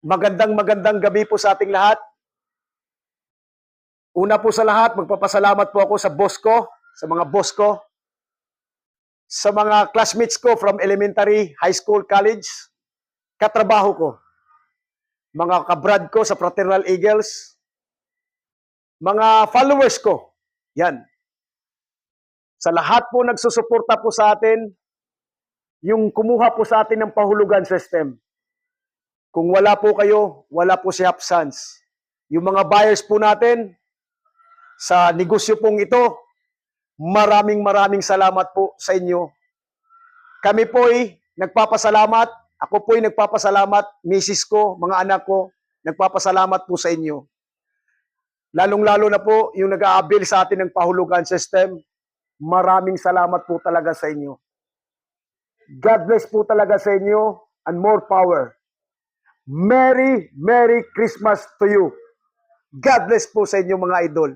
Magandang gabi po sa ating lahat. Una po sa lahat, magpapasalamat po ako sa boss ko, sa mga boss ko, sa mga classmates ko from elementary, high school, college, katrabaho ko, mga kabrad ko sa Fraternal Eagles, mga followers ko. Yan. Sa lahat po nagsusuporta po sa atin, yung kumuha po sa atin ng pahulugan system. Kung wala po kayo, wala po si Hapsans. Yung mga buyers po natin, sa negosyo pong ito, maraming salamat po sa inyo. Kami po'y nagpapasalamat, ako po'y nagpapasalamat, misis ko, mga anak ko, nagpapasalamat po sa inyo. Lalong-lalo na po yung nag-aabil sa atin ng pahulugan system, maraming salamat po talaga sa inyo. God bless po talaga sa inyo and more power. Merry Christmas to you. God bless po sa inyo mga idol.